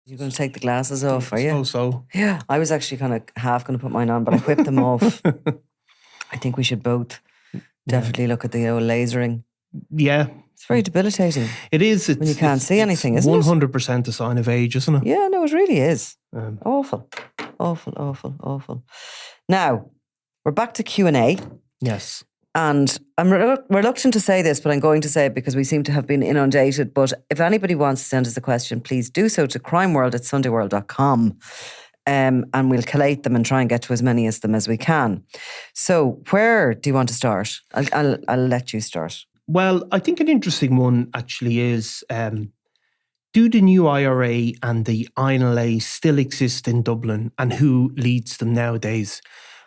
You're going to take the glasses off, are you? So. Yeah, I was actually kind of half going to put mine on, but I whipped them off. I think we should both definitely look at the old lasering. Yeah. It's very debilitating. It is. When you can't see anything, isn't 100% a sign of age, isn't it? Yeah, no, it really is. Awful. Now, we're back to Q&A. Yes. And I'm reluctant to say this, but I'm going to say it because we seem to have been inundated. But if anybody wants to send us a question, please do so to crimeworld@sundayworld.com. And we'll collate them and try and get to as many of them as we can. So where do you want to start? I'll let you start. Well, I think an interesting one actually is, do the new IRA and the INLA still exist in Dublin, and who leads them nowadays?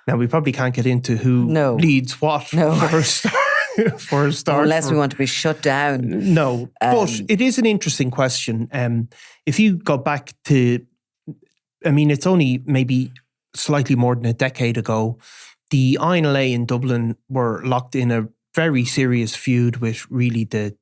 Now, we probably can't get into who leads what for a start. Unless we want to be shut down. No, but it is an interesting question. If you go back to, I mean, it's only maybe slightly more than a decade ago, the INLA in Dublin were locked in a very serious feud with really the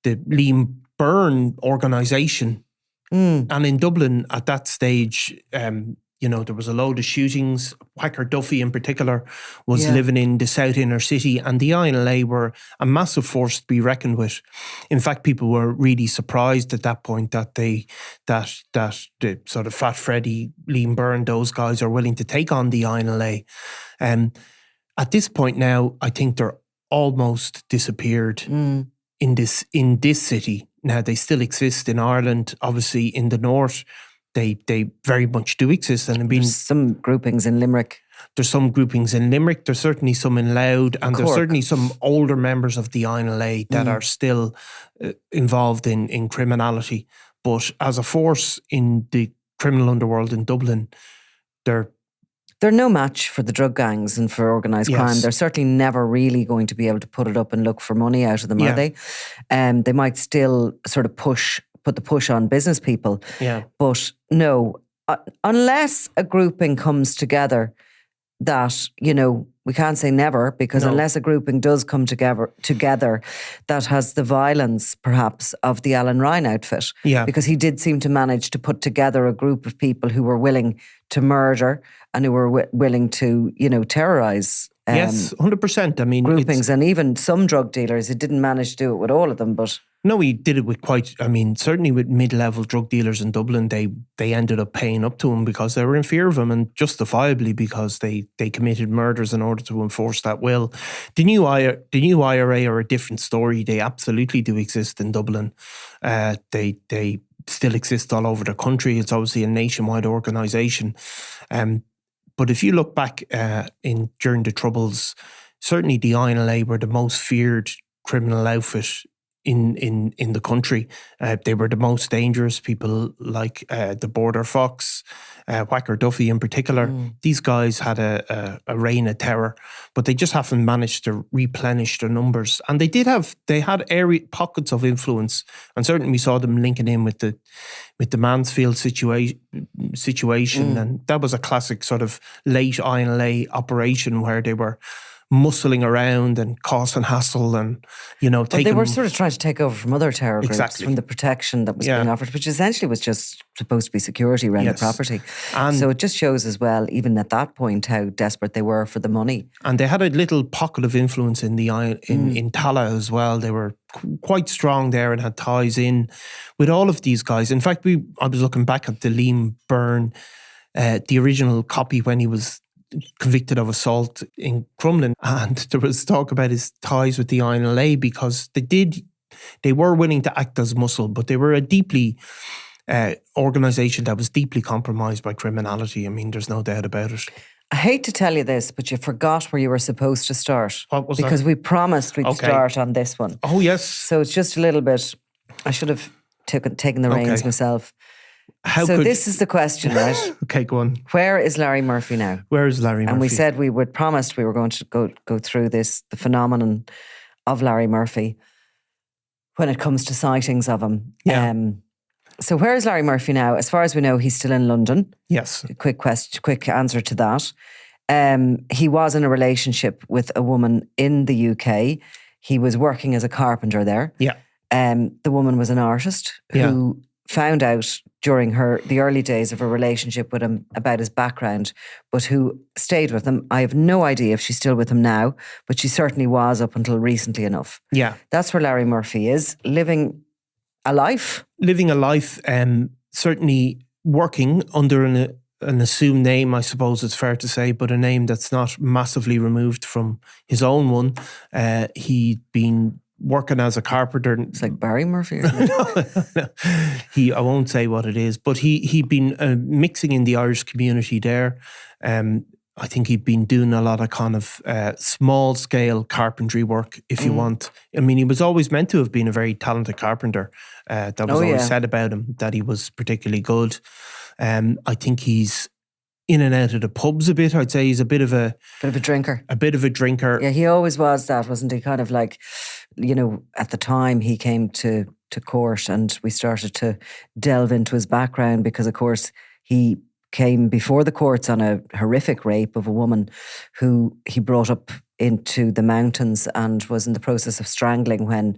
Liam Byrne organisation. And in Dublin at that stage, there was a load of shootings. Whacker Duffy in particular was living in the south inner city, and the INLA were a massive force to be reckoned with. In fact, people were really surprised at that point that the sort of Fat Freddy, Liam Byrne, those guys are willing to take on the INLA. At this point now, I think they're almost disappeared in this city. Now, they still exist in Ireland, obviously in the north. They very much do exist. And there's some groupings in Limerick. There's some groupings in Limerick. There's certainly some in Louth. And Cork. There's certainly some older members of the INLA that are still involved in criminality. But as a force in the criminal underworld in Dublin, they're no match for the drug gangs and for organised crime. They're certainly never really going to be able to put it up and look for money out of them, are they? They might still sort of put the push on business people. Yeah. But no, unless a grouping comes together that, we can't say never, because unless a grouping does come together that has the violence, perhaps, of the Alan Ryan outfit. Yeah. Because he did seem to manage to put together a group of people who were willing to murder and who were willing to, terrorise. Yes, 100%. I mean, groupings and even some drug dealers. He didn't manage to do it with all of them, but... No, he did it with certainly with mid-level drug dealers in Dublin, they ended up paying up to him because they were in fear of him, and justifiably, because they committed murders in order to enforce that will. The new IRA are a different story. They absolutely do exist in Dublin. They still exist all over the country. It's obviously a nationwide organisation. But if you look back during the Troubles, certainly the INLA were the most feared criminal outfit in the country. They were the most dangerous. People like the Border Fox, Whacker Duffy in particular. These guys had a reign of terror, but they just haven't managed to replenish their numbers. And they had pockets of influence, and certainly we saw them linking in with the Mansfield situation, and that was a classic sort of late INLA operation where they were muscling around and causing hassle and, taking... They were sort of trying to take over from other terror groups, from the protection that was being offered, which essentially was just supposed to be security around the property. And so it just shows as well, even at that point, how desperate they were for the money. And they had a little pocket of influence in in Tala as well. They were quite strong there and had ties in with all of these guys. In fact, I was looking back at the Liam Byrne, the original copy when he was convicted of assault in Crumlin, and there was talk about his ties with the INLA because they were willing to act as muscle, but they were a deeply organisation that was deeply compromised by criminality. I mean, there's no doubt about it. I hate to tell you this, but you forgot where you were supposed to start. What was because that? We promised we'd start on this one. Oh, yes. So it's just a little bit, I should have taken the reins myself. This is the question, right? Okay, go on. Where is Larry Murphy now? Where is Larry Murphy? And we said we would promised we were going to go through the phenomenon of Larry Murphy when it comes to sightings of him. Yeah. So where is Larry Murphy now? As far as we know, he's still in London. Yes. Quick answer to that. He was in a relationship with a woman in the UK. He was working as a carpenter there. Yeah. The woman was an artist who found out during the early days of her relationship with him about his background, but who stayed with him. I have no idea if she's still with him now, but she certainly was up until recently enough. Yeah. That's where Larry Murphy is, living a life. Certainly working under an assumed name, I suppose it's fair to say, but a name that's not massively removed from his own one. He'd been working as a carpenter. It's like Barry Murphy or something. I won't say what it is, but he'd been mixing in the Irish community there. I think he'd been doing a lot of kind of small scale carpentry work, if you want. I mean, he was always meant to have been a very talented carpenter. That was always said about him, that he was particularly good. I think he's in and out of the pubs a bit. I'd say he's a bit of a drinker. A bit of a drinker. Yeah, he always was that, wasn't he? Kind of like, at the time he came to court and we started to delve into his background because, of course, he came before the courts on a horrific rape of a woman who he brought up into the mountains and was in the process of strangling when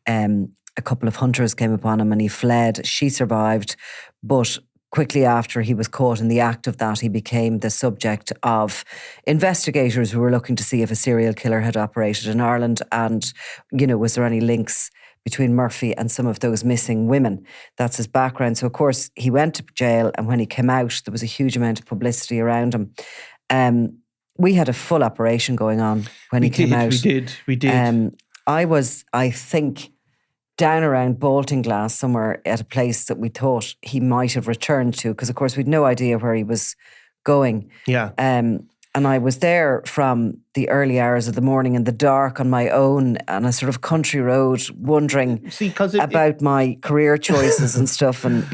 a couple of hunters came upon him and he fled. She survived, but quickly after he was caught in the act of that, he became the subject of investigators who were looking to see if a serial killer had operated in Ireland and, was there any links between Murphy and some of those missing women. That's his background. So, of course, he went to jail and when he came out, there was a huge amount of publicity around him. We had a full operation going on when he came out. We did. I was, I think, down around Baltinglass somewhere at a place that we thought he might have returned to because, of course, we'd no idea where he was going. Yeah. And I was there from the early hours of the morning in the dark on my own on a sort of country road, wondering about my career choices and stuff. And,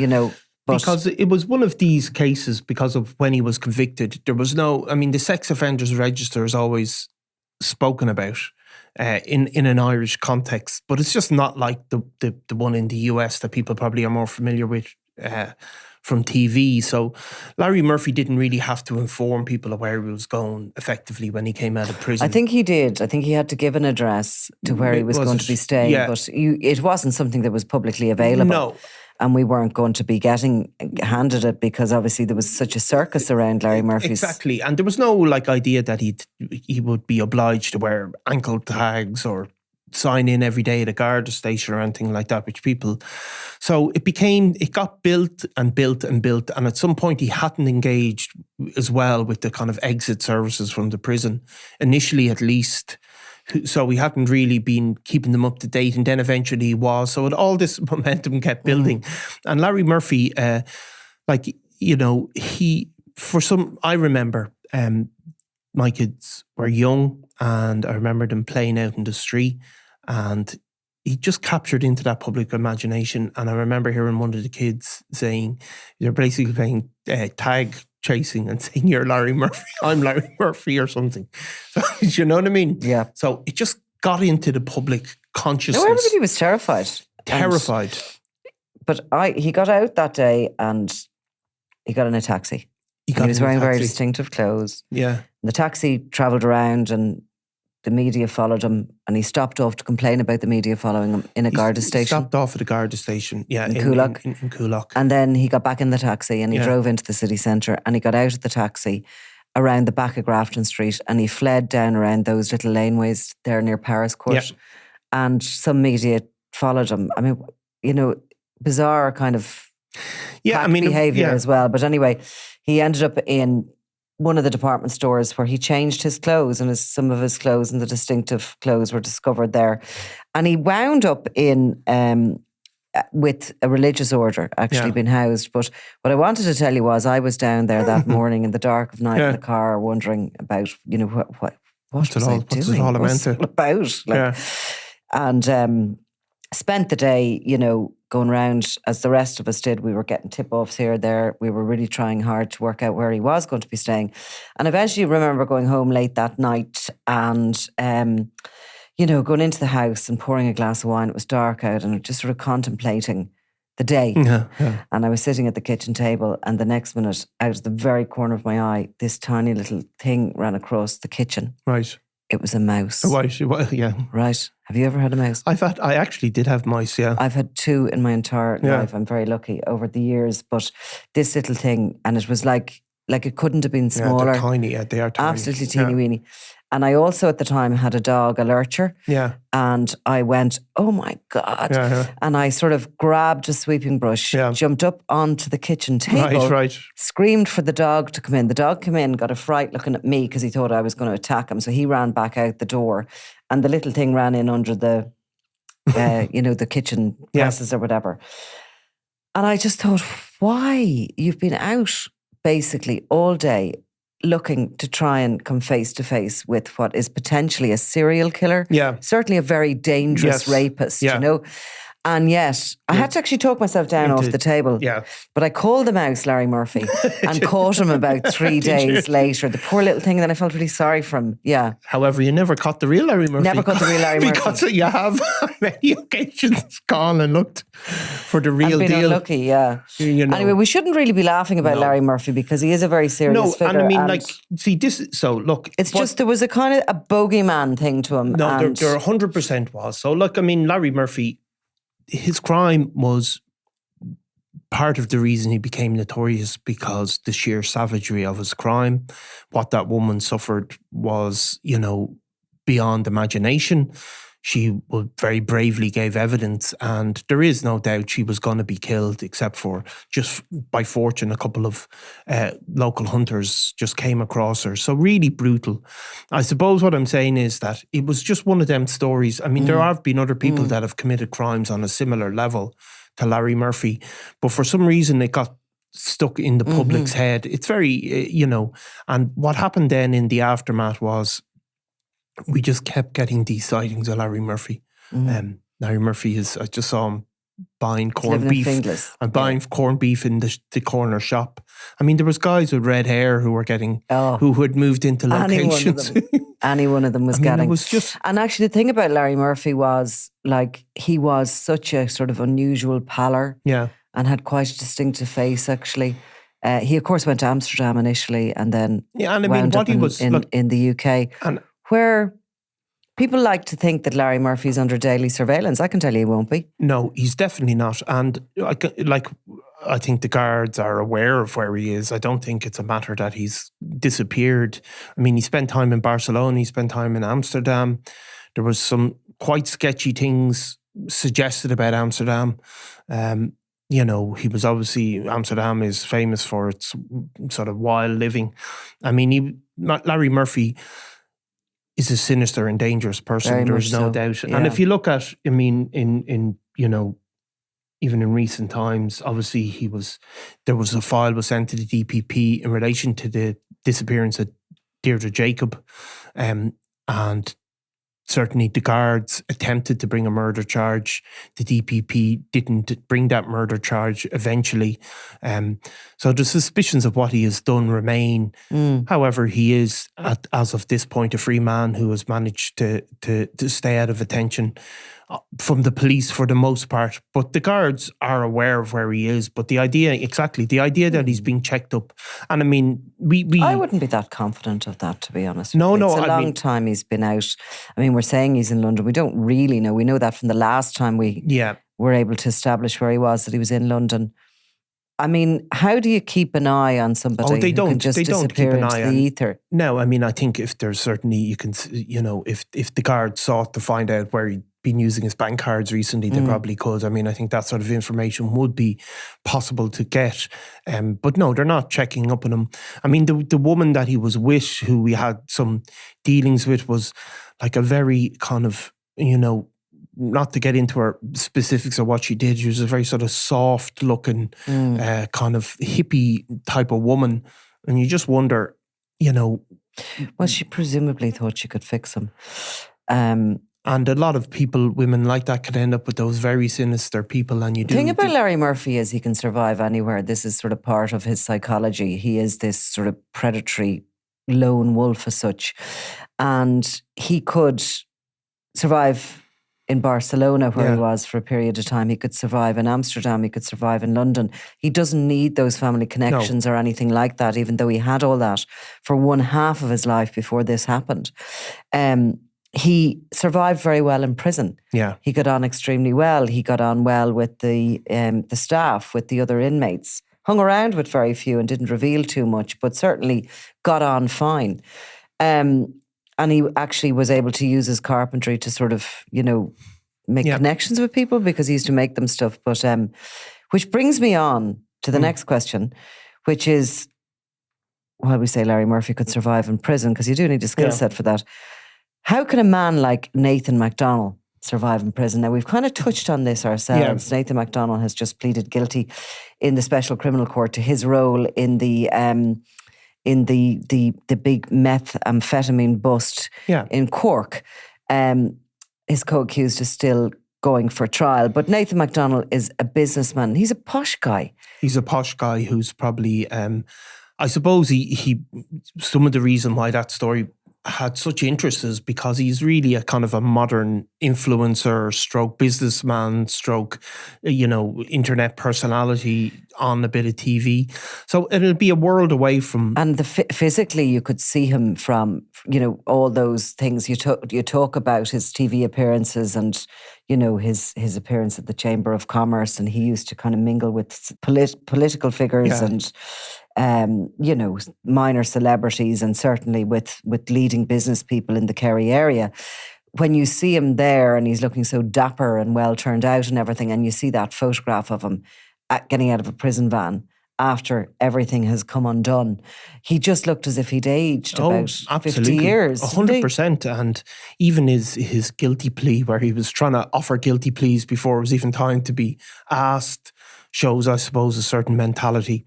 because it was one of these cases because of when he was convicted. There was the sex offenders register is always spoken about in an Irish context, but it's just not like the one in the US that people probably are more familiar with from TV. So Larry Murphy didn't really have to inform people of where he was going effectively when he came out of prison. I think he did. I think he had to give an address to where he was going to be staying, but it wasn't something that was publicly available. No. And we weren't going to be handed it because obviously there was such a circus around Larry Murphy's. Exactly. And there was no idea that he would be obliged to wear ankle tags or sign in every day at a Garda station or anything like that, so it got built and built and built. And at some point he hadn't engaged as well with the kind of exit services from the prison, initially at least. So we hadn't really been keeping them up to date. And then eventually he was. So all this momentum kept building. And Larry Murphy, I remember my kids were young and I remember them playing out in the street and he just captured into that public imagination. And I remember hearing one of the kids saying, they're basically playing tag chasing and saying, "You're Larry Murphy, I'm Larry Murphy," or something. So, you know what I mean? Yeah. So it just got into the public consciousness. No, everybody was terrified. But he got out that day and he got in a taxi. He was wearing very distinctive clothes. Yeah. And the taxi travelled around and the media followed him and he stopped off to complain about the media following him in a Garda station. He stopped off at a Garda station, in Coolock. In Coolock. And then he got back in the taxi and he drove into the city centre and he got out of the taxi around the back of Grafton Street and he fled down around those little laneways there near Paris Court. Yeah. And some media followed him. I mean, bizarre kind of behaviour as well. But anyway, he ended up in one of the department stores where he changed his clothes and some of his clothes and the distinctive clothes were discovered there. And he wound up in with a religious order actually being housed. But what I wanted to tell you was I was down there that morning in the dark of night in the car wondering about, what's it all about? And spent the day, going around as the rest of us did. We were getting tip-offs here and there. We were really trying hard to work out where he was going to be staying. And eventually remember going home late that night and, going into the house and pouring a glass of wine. It was dark out and just sort of contemplating the day. Yeah. And I was sitting at the kitchen table and the next minute, out of the very corner of my eye, this tiny little thing ran across the kitchen. Right. It was a mouse. Well, yeah. Right. Have you ever had a mouse? I actually did have mice, yeah. I've had 2 in my entire Yeah. life. I'm very lucky over the years. But this little thing, and it was like it couldn't have been smaller. Yeah, they're tiny. Yeah, they are tiny. Absolutely teeny weeny. And I also at the time had a dog, a lurcher. Yeah. And I went, oh my God. Yeah. And I sort of grabbed a sweeping brush, jumped up onto the kitchen table, Right. screamed for the dog to come in. The dog came in, got a fright looking at me because he thought I was going to attack him. So he ran back out the door and the little thing ran in under the, the kitchen presses or whatever. And I just thought, why? You've been out basically all day looking to try and come face to face with what is potentially a serial killer. Yeah. Certainly a very dangerous rapist, you know. And yet, I had to actually talk myself down off the table. Yeah. But I called the mouse Larry Murphy and caught him about 3 days later. The poor little thing, and then I felt really sorry for him. Yeah. However, you never caught the real Larry Murphy. Never caught the real Larry Murphy. Because you have on many occasions gone and looked for the real I've been deal. Unlucky, yeah. You know. Anyway, we shouldn't really be laughing about Larry Murphy because he is a very serious figure. And I mean, look. It's just there was a kind of a bogeyman thing to him. No, there 100% was. So look, I mean, Larry Murphy, his crime was part of the reason he became notorious because the sheer savagery of his crime. What that woman suffered was, beyond imagination. She very bravely gave evidence, and there is no doubt she was going to be killed, except for just by fortune, a couple of local hunters just came across her. So really brutal. I suppose what I'm saying is that it was just one of them stories. I mean, there have been other people that have committed crimes on a similar level to Larry Murphy, but for some reason it got stuck in the public's head. It's very, and what happened then in the aftermath was we just kept getting these sightings of Larry Murphy. Larry Murphy I just saw him buying corned beef. And buying corned beef in the corner shop. I mean, there was guys with red hair who were getting, who had moved into locations. Any one of them was getting. It was just... And actually the thing about Larry Murphy was, he was such a sort of unusual pallor. Yeah. And had quite a distinctive face, actually. He, of course, went to Amsterdam initially and then wound up in the UK. And where people like to think that Larry Murphy's under daily surveillance. I can tell you he won't be. No, he's definitely not. And I think the guards are aware of where he is. I don't think it's a matter that he's disappeared. I mean, he spent time in Barcelona, he spent time in Amsterdam. There was some quite sketchy things suggested about Amsterdam. He was obviously, Amsterdam is famous for its sort of wild living. I mean, Larry Murphy is a sinister and dangerous person. There's no doubt. Yeah. And if you look at, I mean, in even in recent times, obviously there was a file was sent to the DPP in relation to the disappearance of Deirdre Jacob, and certainly the guards attempted to bring a murder charge. The DPP didn't bring that murder charge eventually. So the suspicions of what he has done remain. However, he is, as of this point, a free man who has managed to stay out of attention from the police for the most part. But the guards are aware of where he is. But the idea that he's being checked up. And I mean, I wouldn't be that confident of that, to be honest. No. It's a long time he's been out. I mean, we're saying he's in London. We don't really know. We know that from the last time we were able to establish where he was, that he was in London. I mean, how do you keep an eye on somebody who can just disappear into the ether? No, I mean, I think if there's certainly, you can, if the guards sought to find out where he'd been using his bank cards recently, they probably could. I mean, I think that sort of information would be possible to get. But no, they're not checking up on him. I mean, the woman that he was with, who we had some dealings with, was like a very kind of, not to get into her specifics of what she did, she was a very sort of soft looking, kind of hippie type of woman. And you just wonder, Well, she presumably thought she could fix him. And a lot of women like that could end up with those very sinister people. And the thing about Larry Murphy is he can survive anywhere. This is sort of part of his psychology. He is this sort of predatory lone wolf as such. And he could survive in Barcelona, where he was for a period of time. He could survive in Amsterdam. He could survive in London. He doesn't need those family connections or anything like that, even though he had all that for one half of his life before this happened. He survived very well in prison. Yeah. He got on extremely well. He got on well with the staff, with the other inmates. Hung around with very few and didn't reveal too much, but certainly got on fine. And he actually was able to use his carpentry to sort of, make connections with people, because he used to make them stuff. But which brings me on to the next question, which is, well, we say Larry Murphy could survive in prison, because you do need a skill set for that. How can a man like Nathan McDonald survive in prison? Now, we've kind of touched on this ourselves. Nathan McDonald has just pleaded guilty in the Special Criminal Court to his role in the big methamphetamine bust in Cork. His co-accused is still going for trial. But Nathan McDonald is a businessman. He's a posh guy. He's a posh guy who's probably, I suppose he some of the reason why that story had such interest is because he's really a kind of a modern influencer stroke businessman stroke, internet personality on a bit of TV. So it'll be a world away from... And physically you could see him from, all those things you talk about, his TV appearances and, his appearance at the Chamber of Commerce, and he used to kind of mingle with political figures and minor celebrities, and certainly with leading business people in the Kerry area. When you see him there and he's looking so dapper and well turned out and everything, and you see that photograph of him getting out of a prison van after everything has come undone, he just looked as if he'd aged about 50 years. 100%. And even his guilty plea, where he was trying to offer guilty pleas before it was even time to be asked, shows, I suppose, a certain mentality.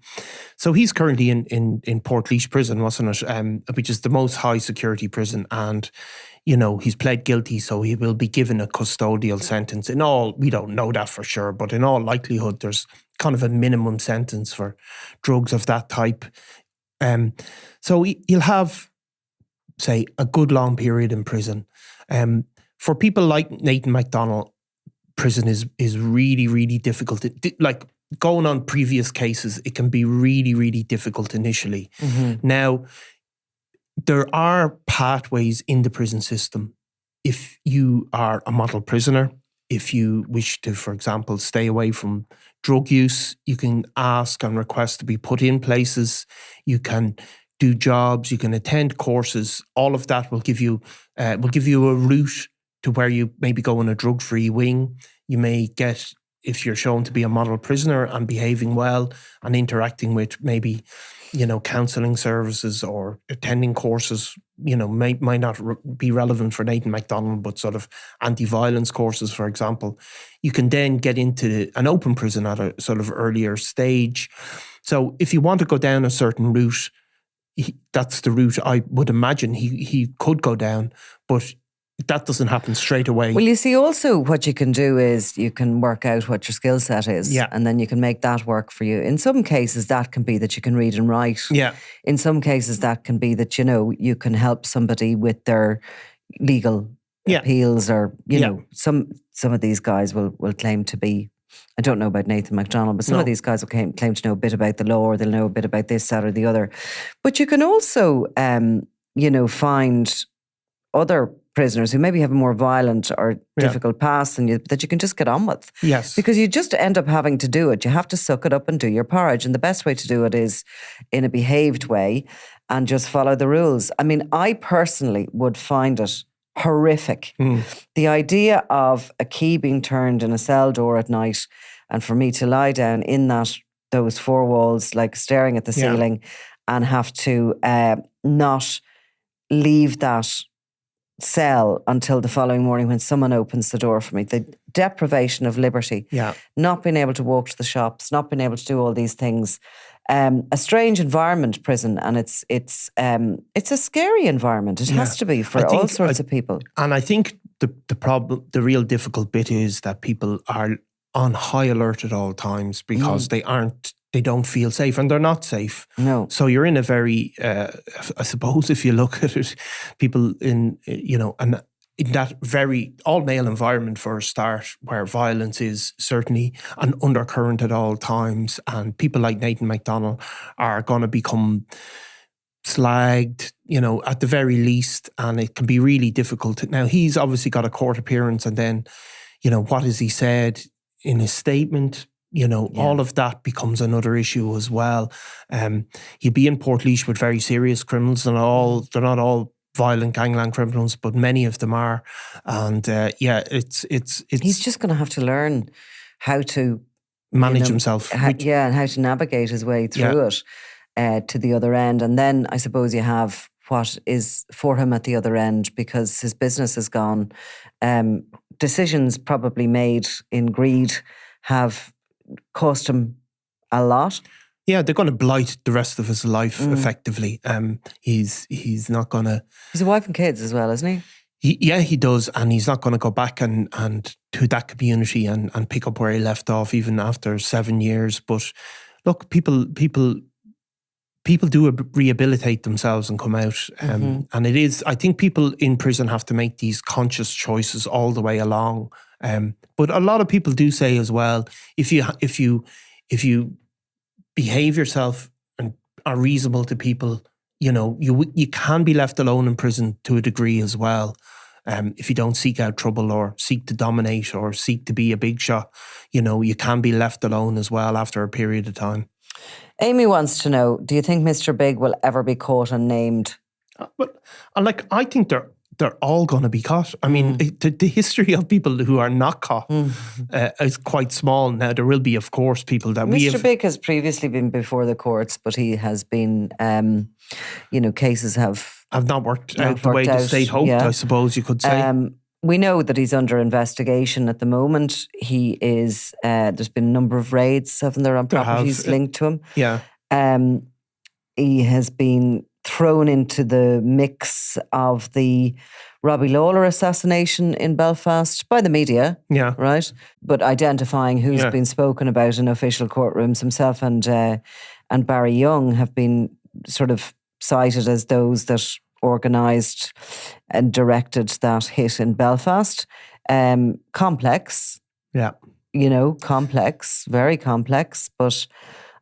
So he's currently in Portlaoise prison, wasn't it? Which is the most high security prison. And, he's pled guilty, so he will be given a custodial sentence. We don't know that for sure, but in all likelihood, there's kind of a minimum sentence for drugs of that type. So he'll have, say, a good long period in prison. For people like Nathan McDonald, prison is really, really difficult. Going on previous cases, it can be really, really difficult initially. Mm-hmm. Now, there are pathways in the prison system. If you are a model prisoner, if you wish to, for example, stay away from drug use, you can ask and request to be put in places. You can do jobs. You can attend courses. All of that will give you a route to where you maybe go in a drug-free wing. You may get, if you're shown to be a model prisoner and behaving well and interacting with maybe, counselling services or attending courses, might not be relevant for Nathan McDonald, but sort of anti-violence courses, for example. You can then get into an open prison at a sort of earlier stage. So if you want to go down a certain route, that's the route I would imagine he could go down, but that doesn't happen straight away. Well, you see, also what you can do is you can work out what your skill set is, and then you can make that work for you. In some cases, that can be that you can read and write. Yeah. In some cases, that can be that, you can help somebody with their legal appeals, or, some of these guys will claim to be, I don't know about Nathan McDonald, but some of these guys will claim to know a bit about the law, or they'll know a bit about this, that or the other. But you can also, find other prisoners who maybe have a more violent or difficult past than you, that you can just get on with. Yes. Because you just end up having to do it. You have to suck it up and do your porridge. And the best way to do it is in a behaved way and just follow the rules. I mean, I personally would find it horrific. The idea of a key being turned in a cell door at night and for me to lie down in those four walls, like staring at the ceiling, and have to not leave that cell until the following morning when someone opens the door for me. The deprivation of liberty, not being able to walk to the shops, not being able to do all these things. A strange environment, prison, and it's a scary environment. It has to be for all sorts of people. And I think the real difficult bit is that people are on high alert at all times because they don't feel safe, and they're not safe. No. So you're in a very, I suppose if you look at it, people in, and in that very all-male environment for a start, where violence is certainly an undercurrent at all times, and people like Nathan McDonald are going to become slagged, at the very least, and it can be really difficult. Now, he's obviously got a court appearance, and then, what has he said in his statement? All of that becomes another issue as well. He'd be in Portlaoise with very serious criminals, and they're not all violent gangland criminals, but many of them are. And it's he's just going to have to learn how to manage himself. And how to navigate his way through it to the other end. And then I suppose you have what is for him at the other end, because his business is gone. Decisions probably made in greed have cost him a lot. Yeah, they're going to blight the rest of his life effectively. He's not going to... He's a wife and kids as well, isn't he? He does, and he's not going to go back and to that community and pick up where he left off, even after 7 years. But look, people do rehabilitate themselves and come out, and it is. I think people in prison have to make these conscious choices all the way along. But a lot of people do say as well, if you behave yourself and are reasonable to people, you can be left alone in prison to a degree as well. If you don't seek out trouble or seek to dominate or seek to be a big shot, you can be left alone as well after a period of time. Amy wants to know, do you think Mr. Big will ever be caught and named? But I think they're all going to be caught. I mean, the history of people who are not caught is quite small. Now, there will be, of course, people that Mr. Big has previously been before the courts, but he has been, cases have not worked out the way the state hoped, I suppose you could say. We know that he's under investigation at the moment. He is, there's been a number of raids, haven't there, on properties linked to him. Yeah. He has been thrown into the mix of the Robbie Lawler assassination in Belfast by the media, right? But identifying who's been spoken about in official courtrooms, himself and Barry Young have been sort of cited as those that organised and directed that hit in Belfast. Complex. Yeah. Complex, very complex, but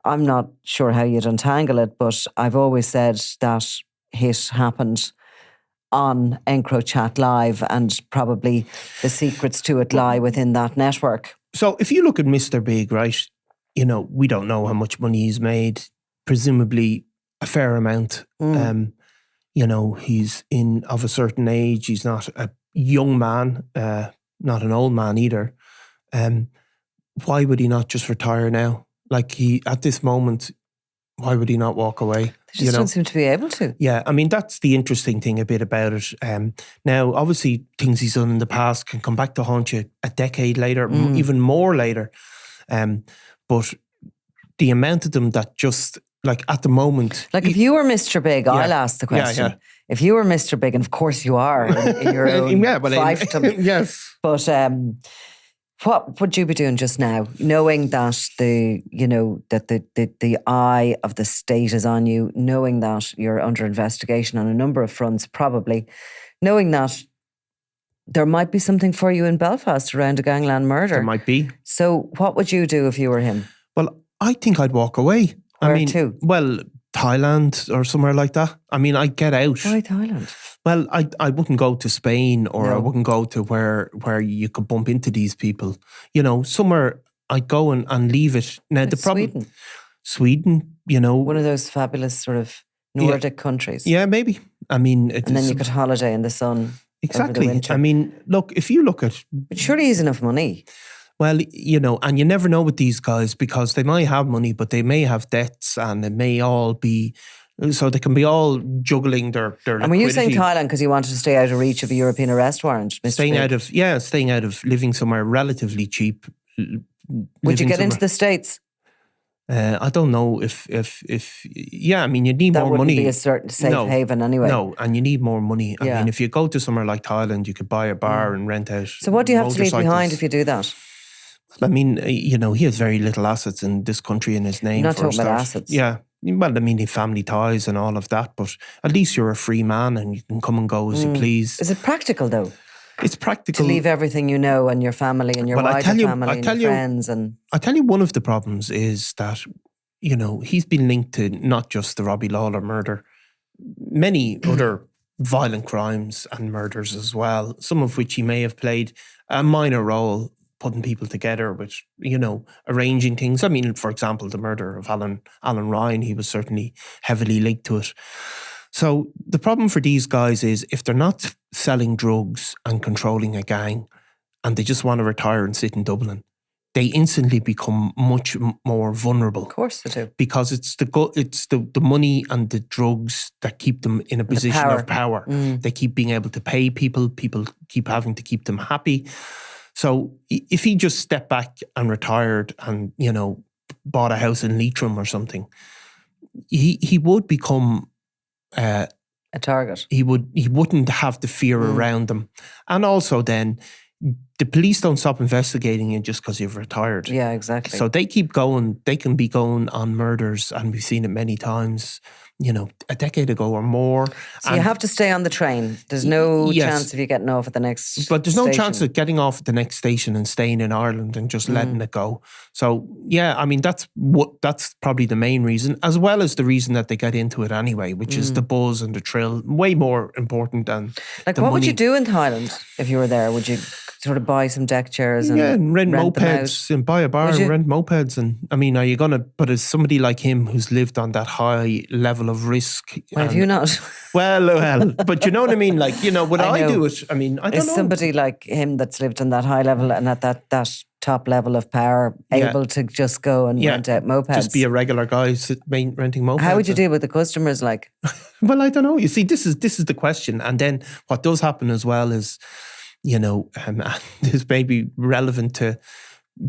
I'm not sure how you'd untangle it, but I've always said that hit happened on EncroChat Live, and probably the secrets to it lie within that network. So if you look at Mr. Big, right, we don't know how much money he's made, presumably a fair amount. He's of a certain age. He's not a young man, not an old man either. Why would he not just retire now? At this moment, why would he not walk away? They just don't seem to be able to. Yeah, I mean, that's the interesting thing a bit about it. Now, obviously, things he's done in the past can come back to haunt you a decade later, even more later. But the amount of them that just, at the moment... if you were Mr. Big, I'll ask the question. If you were Mr. Big, and of course you are in your own fiefdom. Yes. But... what would you be doing just now, knowing that the eye of the state is on you, knowing that you're under investigation on a number of fronts, probably, knowing that there might be something for you in Belfast around a gangland murder? There might be. So what would you do if you were him? Well, I think I'd walk away. Where to? Well, Thailand or somewhere like that. I mean, I'd get out. Why Thailand? Well, I wouldn't go to Spain, or I wouldn't go to where you could bump into these people. Somewhere I'd go and leave it. Now, the problem... Sweden, one of those fabulous sort of Nordic countries. Yeah, maybe. I mean... And then you could holiday in the sun. Exactly. Over the winter. I mean, look, if you look at... But surely he's enough money. Well, and you never know with these guys, because they might have money, but they may have debts, and it may all be... So they can be all juggling their liquidity. And were you saying Thailand because you wanted to stay out of reach of a European arrest warrant, Mr. Staying out of living somewhere relatively cheap. Would you get into the States? I don't know if I mean, you need more money. That wouldn't be a certain safe haven anyway. No, and you need more money. I mean, if you go to somewhere like Thailand, you could buy a bar and rent out. So what do you have to leave behind if you do that? I mean, he has very little assets in this country in his name. You're not talking about assets. Yeah. Well, I mean, family ties and all of that, but at least you're a free man and you can come and go as you please. Is it practical though? it's practical. To leave everything you know and your family and your wider family and your friends. And I tell you, one of the problems is that, you know, he's been linked to not just the Robbie Lawler murder, many other violent crimes and murders as well, some of which he may have played a minor role putting people together with, you know, arranging things. I mean, for example, the murder of Alan Ryan, he was certainly heavily linked to it. So the problem for these guys is if they're not selling drugs and controlling a gang and they just want to retire and sit in Dublin, they instantly become much more vulnerable. Of course they do. Because it's the money and the drugs that keep them in a position of power. They keep being able to pay people. People keep having to keep them happy. So if he just stepped back and retired and, you know, bought a house in Leitrim or something, he would become a target. He wouldn't have the fear around them. And also then the police don't stop investigating you just because you've retired. Yeah, exactly. So they keep going. They can be going on murders, and we've seen it many times, you know, a decade ago or more. So you have to stay on the train. There's no chance of you getting off at the next But there's station. no chance of getting off at the next station and staying in Ireland and just letting it go. So, yeah, I mean, that's probably the main reason, as well as the reason that they get into it anyway, which is the buzz and the thrill, way more important than like the what money. would you do in Thailand if you were there? Would you sort of buy some deck chairs and rent mopeds and buy a bar and rent mopeds? And I mean, are you going to, but as somebody like him who's lived on that high level of risk. Well, have you not? Well, but you know what I mean? Like, you know, would I do it? I mean, I don't know. Is somebody like him that's lived on that high level and at that top level of power able to just go and rent out mopeds? Just be a regular guy renting mopeds. How would you deal with the customers like? Well, I don't know. You see, this is the question. And then what does happen as well is, you know, this may be relevant to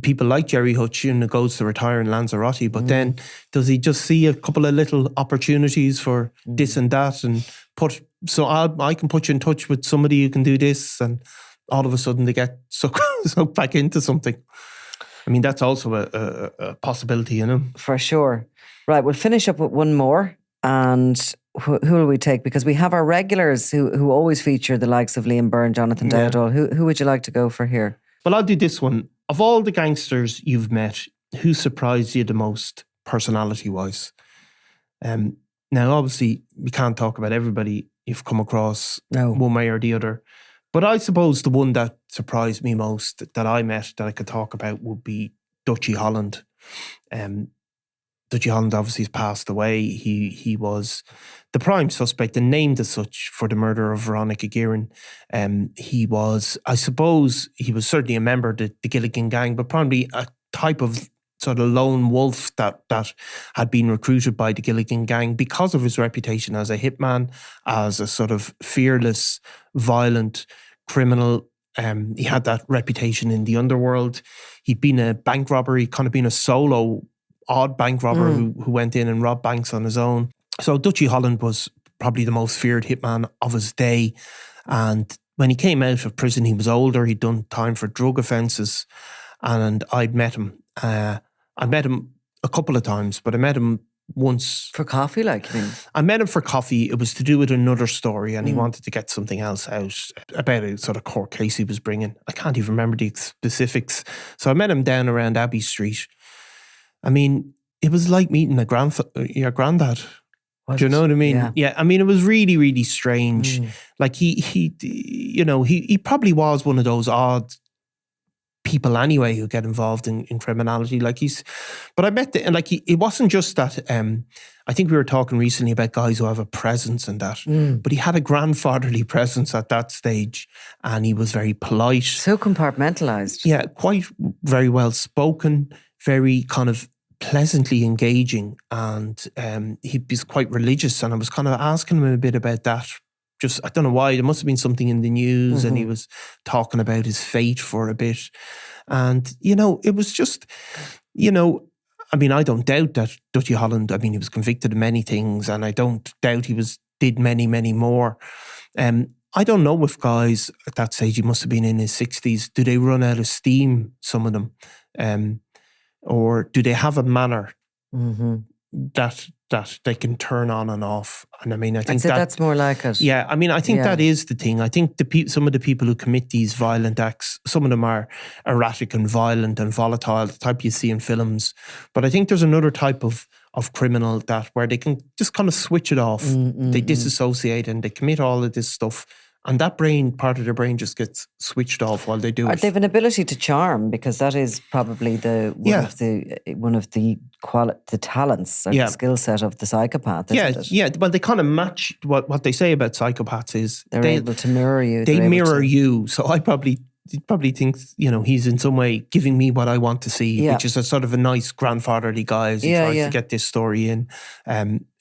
people like Jerry Hutchin who goes to retire in Lanzarote, but then does he just see a couple of little opportunities for this and that and I can put you in touch with somebody who can do this, and all of a sudden they get sucked back into something. I mean, that's also a possibility, you know. For sure. Right, we'll finish up with one more. And who will we take? Because we have our regulars who always feature the likes of Liam Byrne, Jonathan Dowdall. Who would you like to go for here? Well, I'll do this one. Of all the gangsters you've met, who surprised you the most personality-wise? Now, obviously, we can't talk about everybody you've come across one way or the other. But I suppose the one that surprised me most that I met that I could talk about would be Dutchie Holland. Dutchie Holland obviously has passed away. He was the prime suspect and named as such for the murder of Veronica Guerin. He was, I suppose, he was certainly a member of the Gilligan gang, but probably a type of sort of lone wolf that had been recruited by the Gilligan gang because of his reputation as a hitman, as a sort of fearless, violent criminal. He had that reputation in the underworld. He'd been a bank robber. He'd kind of been a solo odd bank robber who went in and robbed banks on his own. So Dutchie Holland was probably the most feared hitman of his day. And when he came out of prison, he was older. He'd done time for drug offences. And I'd met him. I met him a couple of times, but I met him once. For coffee, like, you mean? I met him for coffee. It was to do with another story, and he wanted to get something else out about a sort of court case he was bringing. I can't even remember the specifics. So I met him down around Abbey Street. I mean, it was like meeting your granddad. Do you know what I mean? Yeah. I mean, it was really, really strange. Like he probably was one of those odd people anyway who get involved in criminality. But I met it wasn't just that. I think we were talking recently about guys who have a presence and that, but he had a grandfatherly presence at that stage, and he was very polite, so compartmentalized. Yeah, quite very well spoken, very kind of pleasantly engaging, and he was quite religious. And I was kind of asking him a bit about that. Just, I don't know why, there must have been something in the news, and he was talking about his fate for a bit. And, it was just, I mean, I don't doubt that Dutchie Holland, I mean, he was convicted of many things, and I don't doubt he did many, many more. I don't know if guys at that stage, he must have been in his 60s, do they run out of steam, some of them? Or do they have a manner that that they can turn on and off. And I mean, I think that's more like it. Yeah, I mean, I think that is the thing. I think some of the people who commit these violent acts, some of them are erratic and violent and volatile, the type you see in films. But I think there's another type of criminal where they can just kind of switch it off. They disassociate and they commit all of this stuff. And that part of their brain just gets switched off while they do it. They have an ability to charm, because that is probably one of the talents or the skill set of the psychopath. Isn't it? Well, they kind of match what they say about psychopaths is they're able to mirror you. They mirror you. So I probably thinks, he's in some way giving me what I want to see, which is a sort of a nice grandfatherly guy as he tries to get this story in.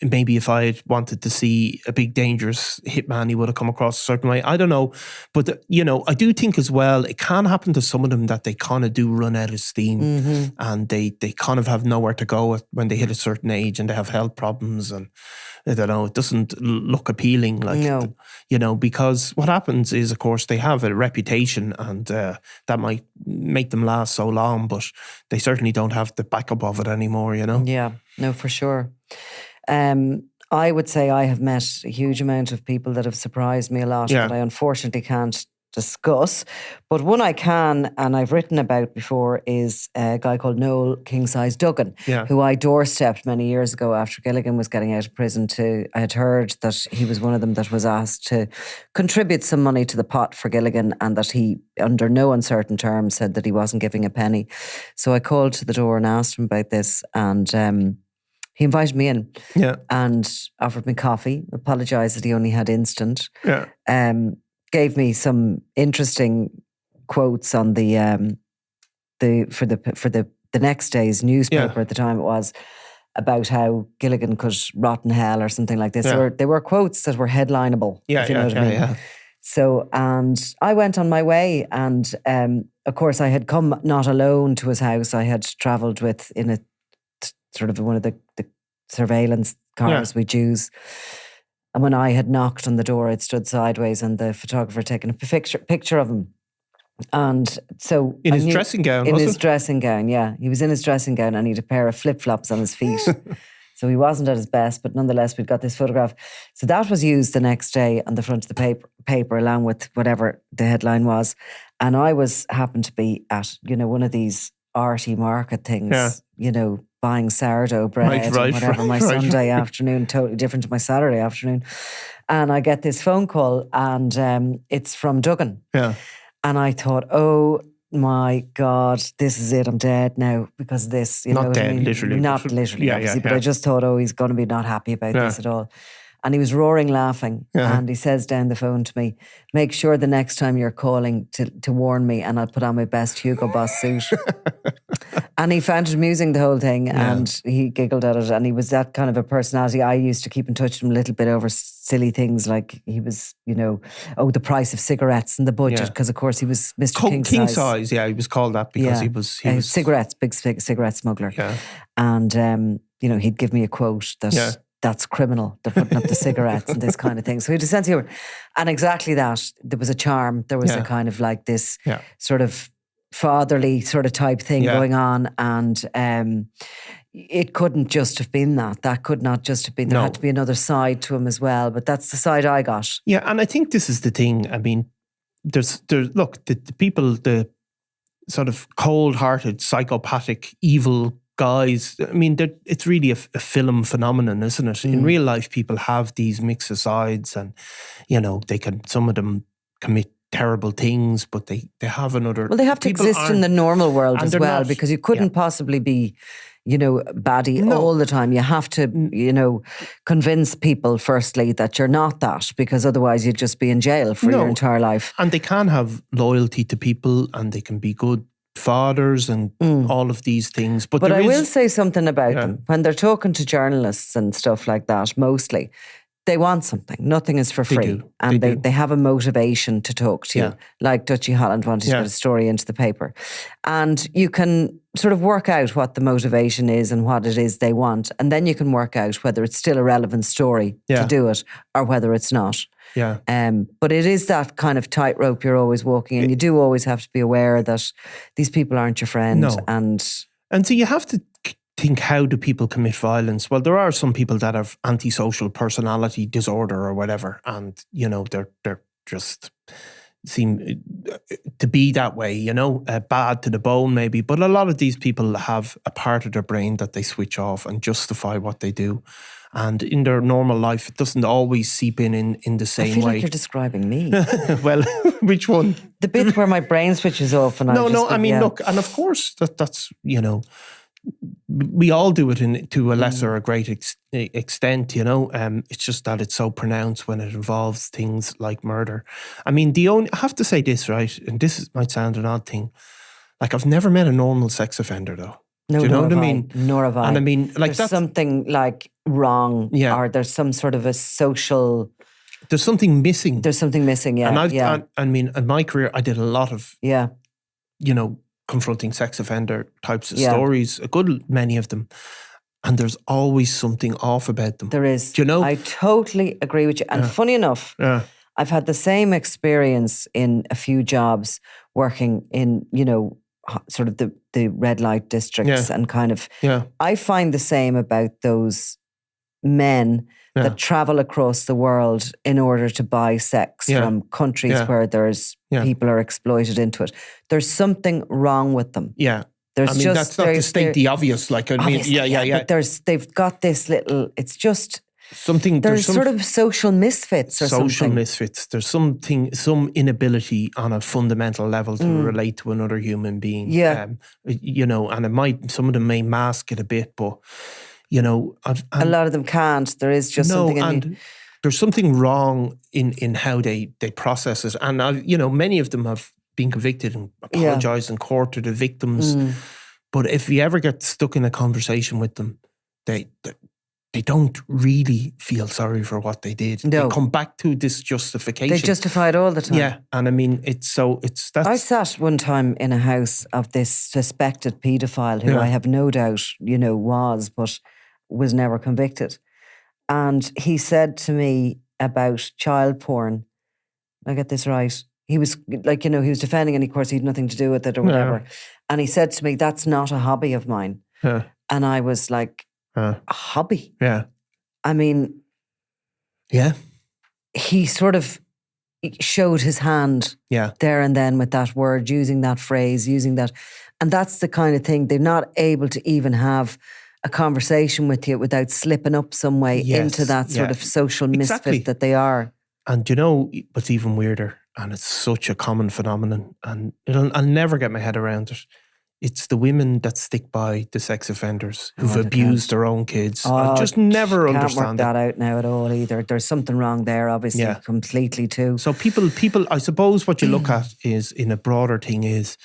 Maybe if I had wanted to see a big dangerous hitman, he would have come across a certain way. I don't know. But, I do think as well, it can happen to some of them that they kind of do run out of steam and they kind of have nowhere to go when they hit a certain age and they have health problems, and I don't know, it doesn't look appealing. Because what happens is, of course, they have a reputation and that might make them last so long, but they certainly don't have the backup of it anymore, Yeah, no, for sure. I would say I have met a huge amount of people that have surprised me a lot that I unfortunately can't discuss. But one I can, and I've written about before, is a guy called Noel King Size Duggan, who I doorstepped many years ago after Gilligan was getting out of prison. I had heard that he was one of them that was asked to contribute some money to the pot for Gilligan, and that he, under no uncertain terms, said that he wasn't giving a penny. So I called to the door and asked him about this, and he invited me in and offered me coffee, apologised that he only had instant. Gave me some interesting quotes on the next day's newspaper at the time it was, about how Gilligan could rot in hell or something like this. They were quotes that were headlineable, if you know what I mean. So, and I went on my way, and of course I had come not alone to his house. I had travelled in a sort of one of the surveillance cars with Jews. And when I had knocked on the door, I'd stood sideways and the photographer taken a picture of him. And so... In his dressing gown, In his dressing gown, yeah. He was in his dressing gown and he had a pair of flip-flops on his feet. So he wasn't at his best, but nonetheless, we've got this photograph. So that was used the next day on the front of the paper along with whatever the headline was. And I happened to be at, one of these arty market things, buying sourdough bread or whatever, my Sunday afternoon, totally different to my Saturday afternoon. And I get this phone call, and it's from Duggan. Yeah. And I thought, oh my God, this is it. I'm dead now because of this. Not dead, literally. Not literally, obviously. But I just thought, he's going to be not happy about this at all. And he was roaring laughing. And he says down the phone to me, make sure the next time you're calling to warn me, and I'll put on my best Hugo Boss suit. And he found it amusing, the whole thing, and he giggled at it. And he was that kind of a personality. I used to keep in touch with him a little bit over silly things, like he was, the price of cigarettes and the budget, because of course he was Mr. King Size. Yeah, he was called that because he was cigarettes, big cigarette smuggler. Yeah. And he'd give me a quote that that's criminal. They're putting up the cigarettes and this kind of thing. So he had a sense of humor. And exactly that. There was a charm. There was a kind of like this sort of fatherly sort of type thing going on. And it couldn't just have been that. That could not just have been. There had to be another side to him as well. But that's the side I got. Yeah, and I think this is the thing. I mean, there's look, the people, the sort of cold-hearted, psychopathic, evil guys, I mean, it's really a film phenomenon, isn't it? In real life, people have these mix of sides, and some of them commit terrible things, but they have another. Well, they have to exist in the normal world as well, because you couldn't possibly be, baddie all the time. You have to, convince people firstly that you're not that, because otherwise you'd just be in jail for your entire life. And they can have loyalty to people, and they can be good fathers and all of these things. But I will say something about them. When they're talking to journalists and stuff like that, mostly, they want something. Nothing is for free. And they have a motivation to talk to you. Like Dutchie Holland wanted to get a story into the paper. And you can sort of work out what the motivation is and what it is they want. And then you can work out whether it's still a relevant story to do it or whether it's not. Yeah. But it is that kind of tightrope you're always walking, and you do always have to be aware that these people aren't your friend. No. And so you have to think, how do people commit violence? Well, there are some people that have antisocial personality disorder or whatever, and they're just seem to be that way, bad to the bone maybe. But a lot of these people have a part of their brain that they switch off and justify what they do. And in their normal life, it doesn't always seep in the same way. I feel like you're describing me. Well, which one? The bit where my brain switches off and look, and of course that's we all do it to a lesser or great extent, it's just that it's so pronounced when it involves things like murder. I mean, I have to say this, right? And might sound an odd thing. Like, I've never met a normal sex offender, though. No, do you know what I mean? Nor have I. And I mean, like, there's something like wrong, or there's some sort of a social. There's something missing. There's something missing, yeah. And I mean, in my career, I did a lot of, confronting sex offender types of stories, a good many of them. And there's always something off about them. There is. Do you know? I totally agree with you. And funny enough, I've had the same experience in a few jobs working in, sort of the red light districts and kind of, I find the same about those men that travel across the world in order to buy sex from countries where there's people are exploited into it. There's something wrong with them. Yeah. There's that's not to state the obvious. Like, I mean, But they've got this little, it's just something. There's sort of social misfits or something. Social misfits. There's some inability on a fundamental level to relate to another human being. Yeah. And some of them may mask it a bit, but a lot of them can't. There is just something. There's something wrong in how they process it. And many of them have been convicted and apologized in court to the victims. But if you ever get stuck in a conversation with them, they don't really feel sorry for what they did. No. They come back to this justification. They justify it all the time. Yeah, and I mean, I sat one time in a house of this suspected paedophile who I have no doubt, was never convicted. And he said to me about child porn, I get this right, he was like, he was defending, and of course he had nothing to do with it or whatever. And he said to me, that's not a hobby of mine. And I was like, a hobby? Yeah. I mean... Yeah. He sort of showed his hand there and then with that word, using that phrase, using that. And that's the kind of thing, they're not able to even have a conversation with you without slipping up some way into that sort of social misfit that they are. And what's even weirder, and it's such a common phenomenon, and I'll never get my head around it. It's the women that stick by the sex offenders who've abused their own kids. I just never understand can't work that out now at all either. There's something wrong there, obviously, completely too. So people, I suppose what you look at is, in a broader thing, is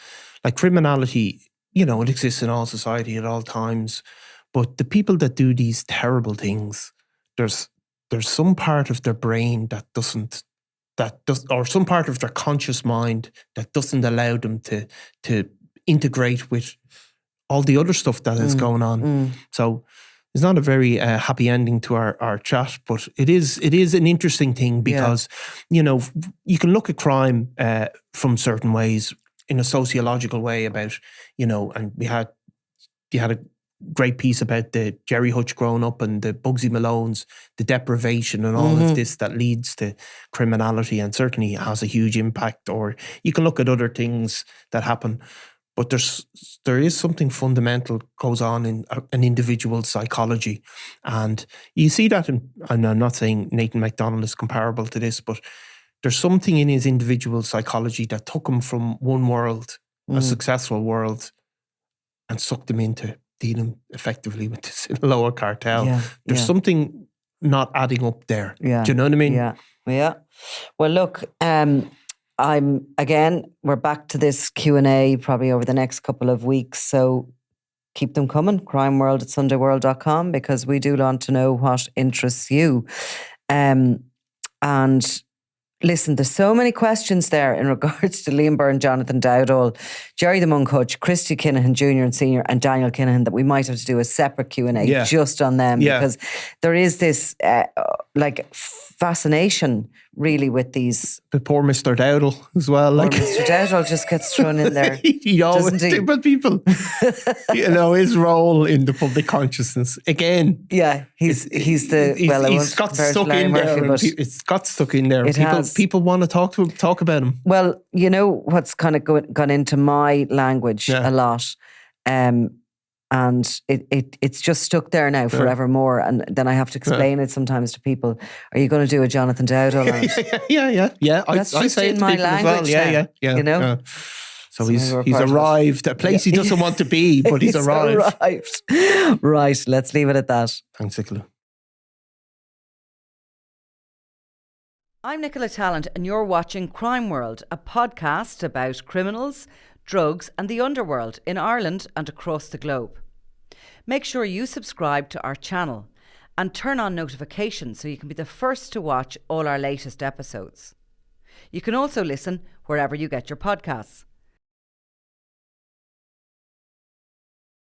like criminality, it exists in all society at all times. But the people that do these terrible things, there's some part of their brain or some part of their conscious mind that doesn't allow them to integrate with all the other stuff that is going on. So it's not a very happy ending to our chat, but it is an interesting thing because, you can look at crime from certain ways, in a sociological way about, and you had a great piece about the Jerry Hutch growing up and the Bugsy Malones, the deprivation and all of this that leads to criminality, and certainly has a huge impact. Or you can look at other things that happen. But there is something fundamental goes on in an individual's psychology. And you see that and I'm not saying Nathan McDonald is comparable to this, but there's something in his individual psychology that took him from one world, a successful world, and sucked him into dealing effectively with this lower cartel. There's something not adding up there. Do you know what I mean? Yeah. Well, look, we're back to this Q&A probably over the next couple of weeks, so keep them coming, crimeworld@sundayworld.com, because we do want to know what interests you. And listen, there's so many questions there in regards to Liam Byrne, Jonathan Dowdall, Jerry the Monk Hutch, Christy Kinahan Jr. and Sr. and Daniel Kinahan, that we might have to do a separate Q&A just on them, because there is this fascination really with these. But poor Mr. Dowdle as well. Poor Like Mr. Dowdle just gets thrown in there. he always doesn't he? but people, his role in the public consciousness again. Yeah, he's got stuck in there. It's got stuck in there. People want to talk about him. Well, you know what's kind of gone into my language a lot, and it's just stuck there now forevermore. And then I have to explain it sometimes to people. Are you going to do a Jonathan Dowdle? Yeah. That's I just say in it to my people as language. well. Yeah. You know. Yeah. So he's arrived at a place he doesn't want to be, but he's arrived. Right, let's leave it at that. Thanks, Nicola. I'm Nicola Tallant, and you're watching Crime World, a podcast about criminals, drugs and the underworld in Ireland and across the globe. Make sure you subscribe to our channel and turn on notifications so you can be the first to watch all our latest episodes. You can also listen wherever you get your podcasts.